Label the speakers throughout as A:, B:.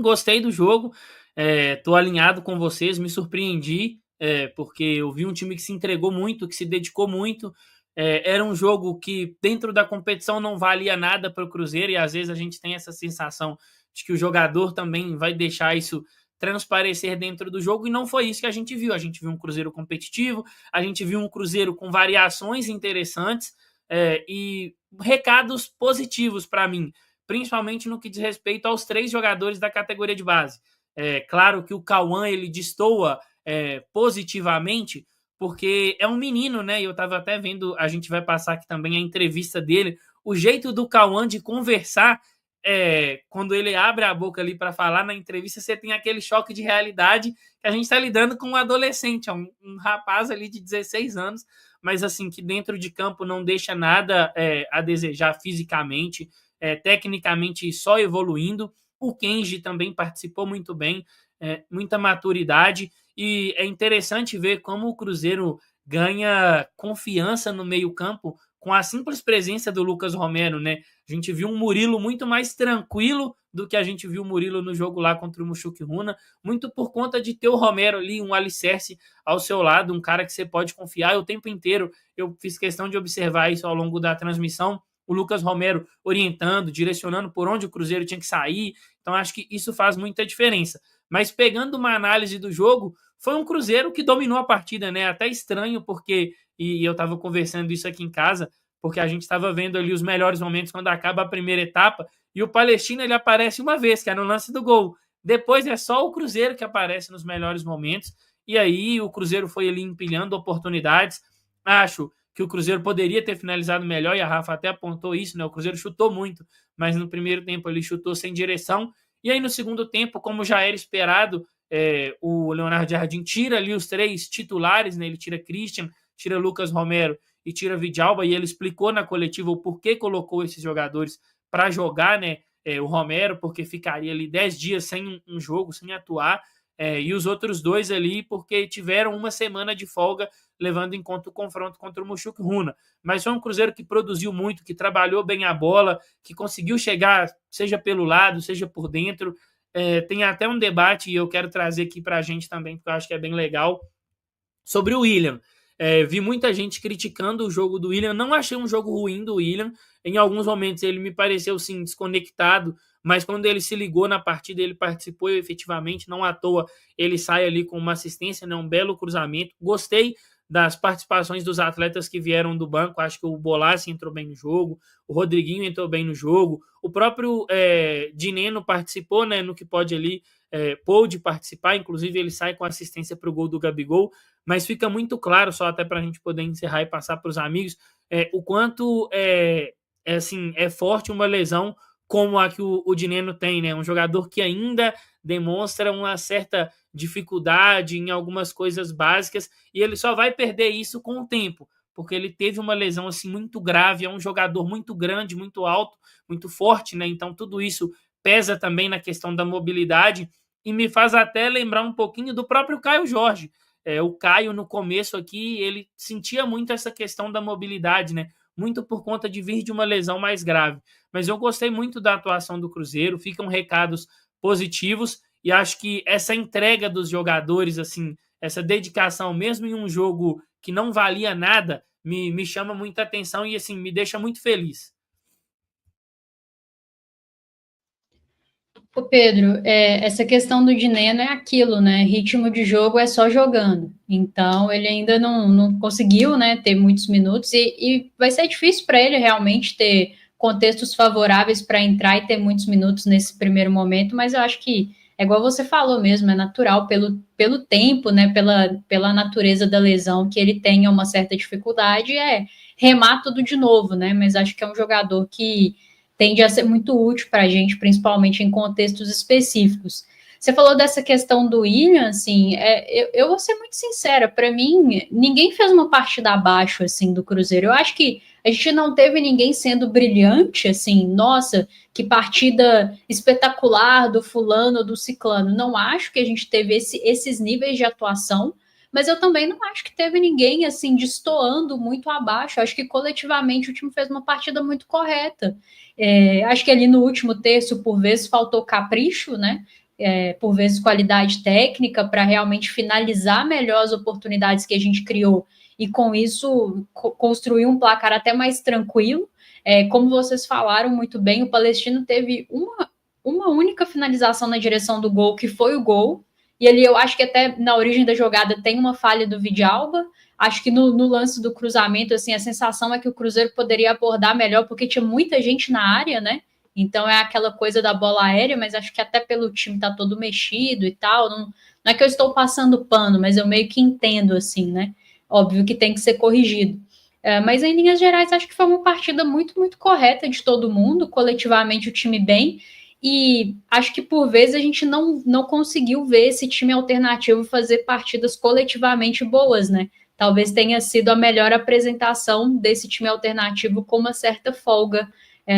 A: Gostei do jogo, tô alinhado com vocês, me surpreendi, porque eu vi um time que se entregou muito, que se dedicou muito. Era um jogo que dentro da competição não valia nada para o Cruzeiro, e às vezes a gente tem essa sensação de que o jogador também vai deixar isso transparecer dentro do jogo, e não foi isso que a gente viu. A gente viu um Cruzeiro competitivo, a gente viu um Cruzeiro com variações interessantes, e recados positivos para mim, principalmente no que diz respeito aos 3 jogadores da categoria de base. Claro que o Cauã ele destoa positivamente, porque é um menino, né? Eu estava até vendo, a gente vai passar aqui também a entrevista dele, o jeito do Cauã de conversar, quando ele abre a boca ali para falar na entrevista, você tem aquele choque de realidade que a gente está lidando com um adolescente, um rapaz ali de 16 anos, mas assim, que dentro de campo não deixa nada a desejar fisicamente, tecnicamente só evoluindo. O Kenji também participou muito bem, muita maturidade, e é interessante ver como o Cruzeiro ganha confiança no meio-campo com a simples presença do Lucas Romero, né? A gente viu um Murilo muito mais tranquilo do que a gente viu o Murilo no jogo lá contra o Mushuc Runa, muito por conta de ter o Romero ali, um alicerce ao seu lado, um cara que você pode confiar o tempo inteiro. Eu fiz questão de observar isso ao longo da transmissão, o Lucas Romero orientando, direcionando por onde o Cruzeiro tinha que sair. Então, acho que isso faz muita diferença. Mas pegando uma análise do jogo, foi um Cruzeiro que dominou a partida, né? Até estranho, porque, e eu estava conversando isso aqui em casa, porque a gente estava vendo ali os melhores momentos quando acaba a primeira etapa, e o Palestino ele aparece uma vez, que é no lance do gol. Depois é só o Cruzeiro que aparece nos melhores momentos, e aí o Cruzeiro foi ali empilhando oportunidades. Acho que o Cruzeiro poderia ter finalizado melhor, e a Rafa até apontou isso, né? O Cruzeiro chutou muito, mas no primeiro tempo ele chutou sem direção, e aí no segundo tempo, como já era esperado, o Leonardo Jardim tira ali os 3 titulares, né? Ele tira Christian, tira Lucas Romero e tira Vidalba, e ele explicou na coletiva o porquê colocou esses jogadores para jogar, né? O Romero, porque ficaria ali 10 dias sem um jogo, sem atuar, e os outros 2 ali, porque tiveram uma semana de folga, levando em conta o confronto contra o Mushuc Runa. Mas foi um Cruzeiro que produziu muito, que trabalhou bem a bola, que conseguiu chegar, seja pelo lado, seja por dentro. Tem até um debate, e eu quero trazer aqui para a gente também, porque eu acho que é bem legal, sobre o William. Vi muita gente criticando o jogo do William. Não achei um jogo ruim do William. Em alguns momentos ele me pareceu sim desconectado, mas quando ele se ligou na partida, ele participou efetivamente. Não à toa ele sai ali com uma assistência, né, um belo cruzamento. Gostei das participações dos atletas que vieram do banco. Acho que o Bolassi entrou bem no jogo, o Rodriguinho entrou bem no jogo, o próprio Dineno participou, né, no que pode ali, pôde participar, inclusive ele sai com assistência para o gol do Gabigol, mas fica muito claro, só até para a gente poder encerrar e passar para os amigos, o quanto assim, é forte uma lesão como a que o Dineno tem, né? Um jogador que ainda demonstra uma certa dificuldade em algumas coisas básicas, e ele só vai perder isso com o tempo, porque ele teve uma lesão assim muito grave, é um jogador muito grande, muito alto, muito forte, né? Então tudo isso pesa também na questão da mobilidade, e me faz até lembrar um pouquinho do próprio Caio Jorge. O Caio, no começo aqui, ele sentia muito essa questão da mobilidade, né? Muito por conta de vir de uma lesão mais grave. Mas eu gostei muito da atuação do Cruzeiro, ficam recados positivos, e acho que essa entrega dos jogadores, assim, essa dedicação, mesmo em um jogo que não valia nada, me chama muita atenção e assim, me deixa muito feliz.
B: Ô Pedro, essa questão do Dineno é aquilo, né? Ritmo de jogo é só jogando. Então, ele ainda não conseguiu, né, ter muitos minutos e vai ser difícil para ele realmente ter contextos favoráveis para entrar e ter muitos minutos nesse primeiro momento, mas eu acho que é igual você falou mesmo, é natural pelo tempo, né, pela natureza da lesão que ele tenha uma certa dificuldade, remar tudo de novo, né? Mas acho que é um jogador que tende a ser muito útil para a gente, principalmente em contextos específicos. Você falou dessa questão do William, assim, eu vou ser muito sincera, para mim, ninguém fez uma partida abaixo, assim, do Cruzeiro. Eu acho que a gente não teve ninguém sendo brilhante, assim, nossa, que partida espetacular do fulano ou do ciclano. Não acho que a gente teve esses níveis de atuação, mas eu também não acho que teve ninguém, assim, destoando muito abaixo. Eu acho que coletivamente o time fez uma partida muito correta. Acho que ali no último terço, por vezes, faltou capricho, né? por vezes qualidade técnica, para realmente finalizar melhor as oportunidades que a gente criou e com isso construir um placar até mais tranquilo. Como vocês falaram muito bem, o Palestino teve uma única finalização na direção do gol, que foi o gol, e ali eu acho que até na origem da jogada tem uma falha do Vidalba. Acho que no lance do cruzamento, assim, a sensação é que o Cruzeiro poderia abordar melhor, porque tinha muita gente na área, né? Então é aquela coisa da bola aérea, mas acho que até pelo time tá todo mexido e tal. Não é que eu estou passando pano, mas eu meio que entendo, assim, né? Óbvio que tem que ser corrigido. Mas em linhas gerais, acho que foi uma partida muito, muito correta de todo mundo, coletivamente o time bem. E acho que por vezes a gente não conseguiu ver esse time alternativo fazer partidas coletivamente boas, né? Talvez tenha sido a melhor apresentação desse time alternativo com uma certa folga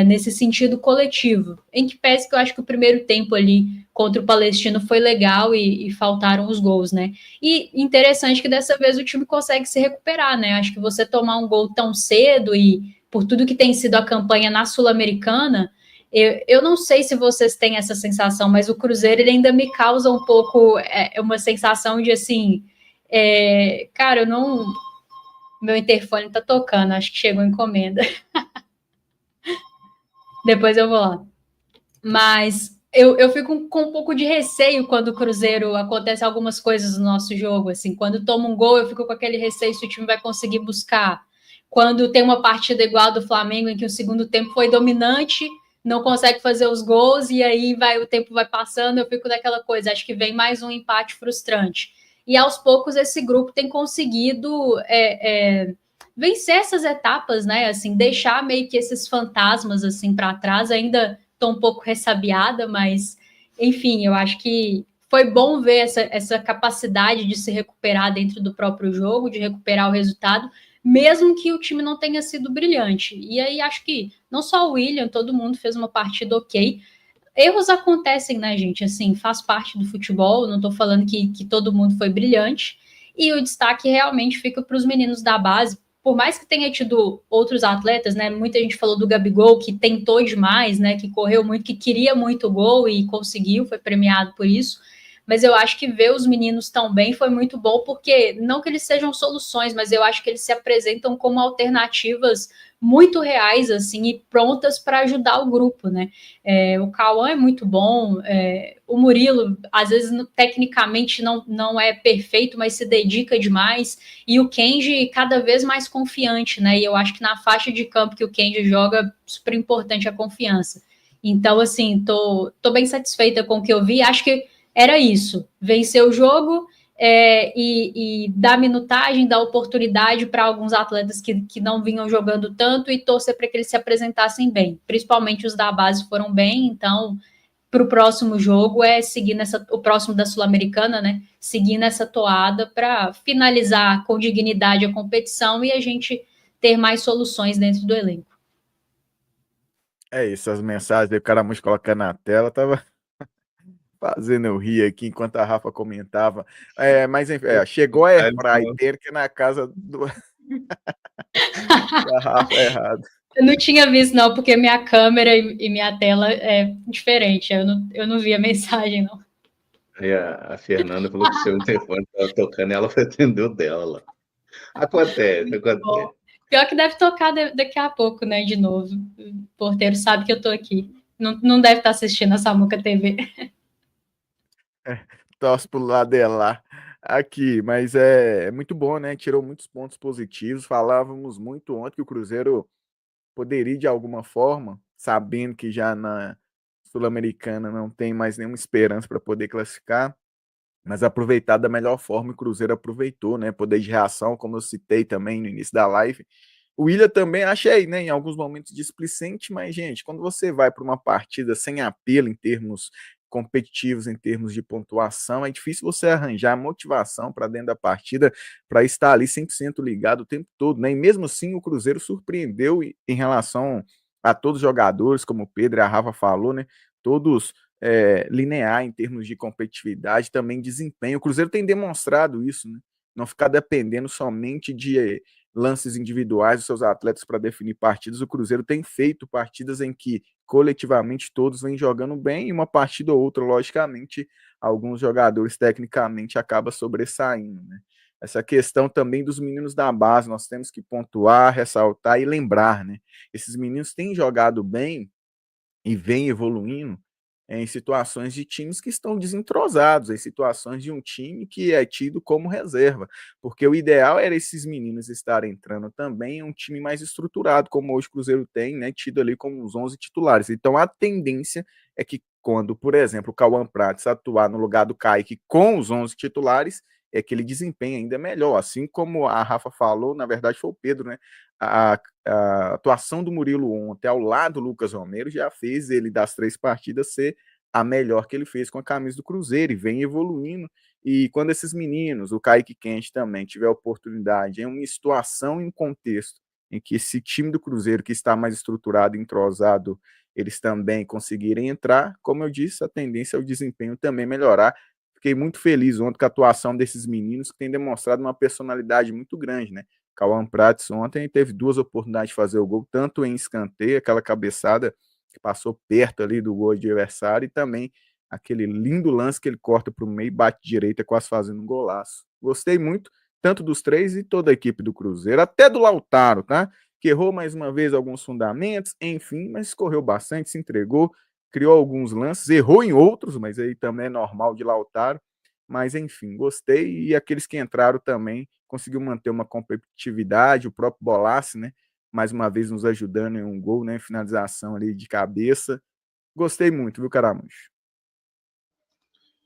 B: nesse sentido coletivo. Em que pese que eu acho que o primeiro tempo ali contra o Palestino foi legal e faltaram os gols, né? E interessante que dessa vez o time consegue se recuperar, né? Acho que você tomar um gol tão cedo e por tudo que tem sido a campanha na Sul-Americana, eu não sei se vocês têm essa sensação, mas o Cruzeiro ele ainda me causa um pouco uma sensação de assim, cara, eu não. Meu interfone tá tocando, acho que chegou encomenda. Depois eu vou lá. Mas eu fico com um pouco de receio quando o Cruzeiro acontece algumas coisas no nosso jogo. Assim, quando toma um gol, eu fico com aquele receio se o time vai conseguir buscar. Quando tem uma partida igual do Flamengo, em que o segundo tempo foi dominante, não consegue fazer os gols, e aí o tempo vai passando, eu fico daquela coisa. Acho que vem mais um empate frustrante. E aos poucos esse grupo tem conseguido vencer essas etapas, né? Assim, deixar meio que esses fantasmas assim para trás. Ainda estou um pouco ressabiada, mas enfim, eu acho que foi bom ver essa capacidade de se recuperar dentro do próprio jogo, de recuperar o resultado, mesmo que o time não tenha sido brilhante. E aí acho que não só o William, todo mundo fez uma partida ok. Erros acontecem, né, gente? Assim, faz parte do futebol. Não estou falando que todo mundo foi brilhante. E o destaque realmente fica para os meninos da base. Por mais que tenha tido outros atletas, né? Muita gente falou do Gabigol, que tentou demais, né? Que correu muito, que queria muito gol e conseguiu, foi premiado por isso. Mas eu acho que ver os meninos tão bem foi muito bom, porque não que eles sejam soluções, mas eu acho que eles se apresentam como alternativas muito reais, assim, e prontas para ajudar o grupo, né? O Cauã é muito bom, o Murilo, às vezes, tecnicamente não é perfeito, mas se dedica demais, e o Kenji cada vez mais confiante, né? E eu acho que na faixa de campo que o Kenji joga, super importante a confiança. Então, assim, tô bem satisfeita com o que eu vi, acho que era isso, vencer o jogo e dar minutagem, dar oportunidade para alguns atletas que não vinham jogando tanto e torcer para que eles se apresentassem bem. Principalmente os da base foram bem, então para o próximo jogo seguir o próximo da Sul-Americana, né? Seguir nessa toada para finalizar com dignidade a competição e a gente ter mais soluções dentro do elenco.
C: É isso, as mensagens aí, o cara muito colocando na tela, tava fazendo eu rir aqui enquanto a Rafa comentava. Mas enfim, chegou a Airfryer que na casa da Rafa é errado.
B: Eu não tinha visto, não, porque minha câmera e minha tela é diferente. Eu não vi a mensagem, não.
D: Aí a Fernanda falou que o seu telefone estava tocando e ela foi atender o dela. Acontece.
B: Bom, pior que deve tocar daqui a pouco, né? De novo. O porteiro sabe que eu tô aqui. Não deve estar assistindo a Samuca TV.
C: Torce pro lado dela aqui, mas é muito bom, né? Tirou muitos pontos positivos. Falávamos muito ontem que o Cruzeiro poderia, de alguma forma, sabendo que já na Sul-Americana não tem mais nenhuma esperança para poder classificar, mas aproveitar da melhor forma, o Cruzeiro aproveitou, né? Poder de reação, como eu citei também no início da live. O Willian também achei, né, em alguns momentos displicente, mas, gente, quando você vai para uma partida sem apelo em termos competitivos, em termos de pontuação, é difícil você arranjar motivação para dentro da partida, para estar ali 100% ligado o tempo todo, né? E mesmo assim, o Cruzeiro surpreendeu em relação a todos os jogadores, como o Pedro e a Rafa falou, né? Todos linear em termos de competitividade, também desempenho. O Cruzeiro tem demonstrado isso, né? Não ficar dependendo somente de lances individuais dos seus atletas para definir partidas. O Cruzeiro tem feito partidas em que coletivamente todos vêm jogando bem, e uma partida ou outra, logicamente, alguns jogadores tecnicamente acabam sobressaindo, né? Essa questão também dos meninos da base, nós temos que pontuar, ressaltar e lembrar, né? Esses meninos têm jogado bem e vêm evoluindo em situações de times que estão desentrosados, em situações de um time que é tido como reserva, porque o ideal era esses meninos estarem entrando também em um time mais estruturado, como hoje o Cruzeiro tem, né, tido ali como os 11 titulares. Então a tendência é que quando, por exemplo, o Cauã Prates atuar no lugar do Kaique com os 11 titulares, é que ele desempenha ainda melhor, assim como a Rafa falou, na verdade foi o Pedro, né? A atuação do Murilo ontem ao lado do Lucas Romero já fez ele, das 3 partidas, ser a melhor que ele fez com a camisa do Cruzeiro, e vem evoluindo. E quando esses meninos, o Kaique Quente também, tiver oportunidade em uma situação, em um contexto em que esse time do Cruzeiro, que está mais estruturado, entrosado, eles também conseguirem entrar, como eu disse, a tendência é o desempenho também melhorar. Fiquei muito feliz ontem com a atuação desses meninos, que têm demonstrado uma personalidade muito grande, né? Cauã Prates ontem teve 2 oportunidades de fazer o gol, tanto em escanteio, aquela cabeçada que passou perto ali do gol adversário, e também aquele lindo lance que ele corta para o meio, bate direita, quase fazendo um golaço. Gostei muito, tanto dos 3 e toda a equipe do Cruzeiro, até do Lautaro, tá? Que errou mais uma vez alguns fundamentos, enfim, mas correu bastante, se entregou, criou alguns lances, errou em outros, mas aí também é normal de Lautaro. Mas enfim, gostei, e aqueles que entraram também conseguiu manter uma competitividade, o próprio Bolassi, né? Mais uma vez nos ajudando em um gol, né? Finalização ali de cabeça. Gostei muito, viu, Caramujo?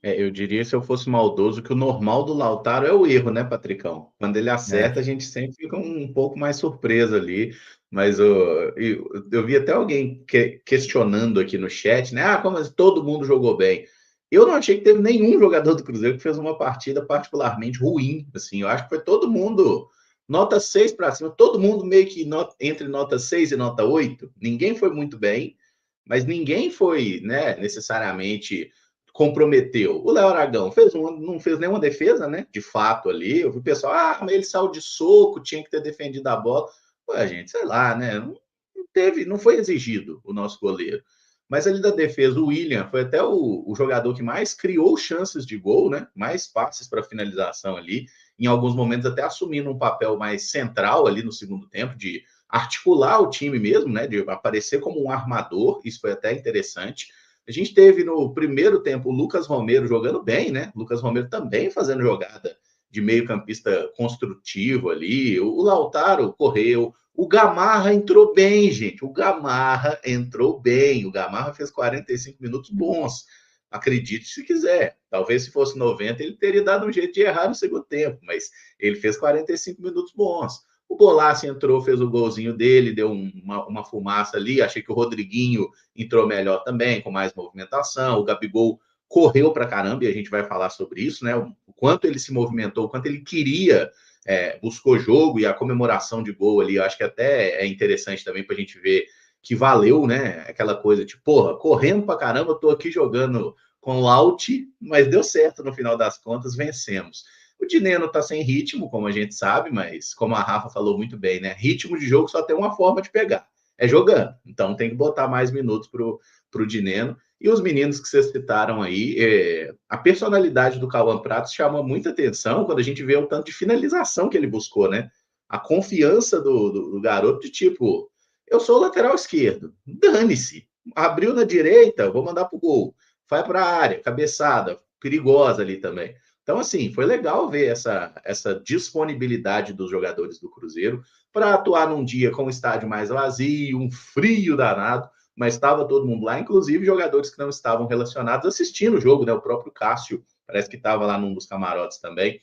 D: Eu diria, se eu fosse maldoso, que o normal do Lautaro é o erro, né, Patricão? Quando ele
C: É.
D: acerta, a gente sempre fica um pouco mais surpreso ali. Mas eu vi até alguém questionando aqui no chat, né? Ah, como assim todo mundo jogou bem? Eu não achei que teve nenhum jogador do Cruzeiro que fez uma partida particularmente ruim. Assim, eu acho que foi todo mundo nota 6 para cima, todo mundo meio que entre nota 6 e nota 8. Ninguém foi muito bem, mas ninguém foi, né, necessariamente comprometeu. O Léo Aragão não fez nenhuma defesa, né? De fato ali. Eu vi o pessoal, mas ele saiu de soco, tinha que ter defendido a bola. Ué, gente, sei lá, né? Não foi exigido o nosso goleiro. Mas ali da defesa, o William foi até o jogador que mais criou chances de gol, né? Mais passes para finalização ali, em alguns momentos até assumindo um papel mais central ali no segundo tempo, de articular o time mesmo, né? De aparecer como um armador, isso foi até interessante. A gente teve no primeiro tempo o Lucas Romero jogando bem, né? O Lucas Romero também fazendo jogada de meio-campista construtivo ali. O Lautaro correu. O Gamarra entrou bem, gente. O Gamarra entrou bem. O Gamarra fez 45 minutos bons. Acredite se quiser. Talvez se fosse 90, ele teria dado um jeito de errar no segundo tempo, mas ele fez 45 minutos bons. O Bolassi entrou, fez o golzinho dele, deu uma fumaça ali. Achei que o Rodriguinho entrou melhor também, com mais movimentação. O Gabigol correu para caramba, e a gente vai falar sobre isso, né? O quanto ele se movimentou, o quanto ele queria, buscou jogo, e a comemoração de gol ali, eu acho que até é interessante também para a gente ver que valeu, né? Aquela coisa tipo, porra, correndo para caramba, tô aqui jogando com Laut, mas deu certo no final das contas, vencemos. O Dineno tá sem ritmo, como a gente sabe, mas como a Rafa falou muito bem, né? Ritmo de jogo só tem uma forma de pegar, é jogando. Então tem que botar mais minutos pro Dineno. E os meninos que vocês citaram aí, a personalidade do Cauã Pratos chama muita atenção quando a gente vê o tanto de finalização que ele buscou, né? A confiança do garoto de tipo, eu sou o lateral esquerdo, dane-se. Abriu na direita, vou mandar pro gol. Vai para a área, cabeçada, perigosa ali também. Então, assim, foi legal ver essa disponibilidade dos jogadores do Cruzeiro para atuar num dia com o estádio mais vazio, um frio danado, mas estava todo mundo lá, inclusive jogadores que não estavam relacionados assistindo o jogo, né? O próprio Cássio parece que estava lá num dos camarotes também.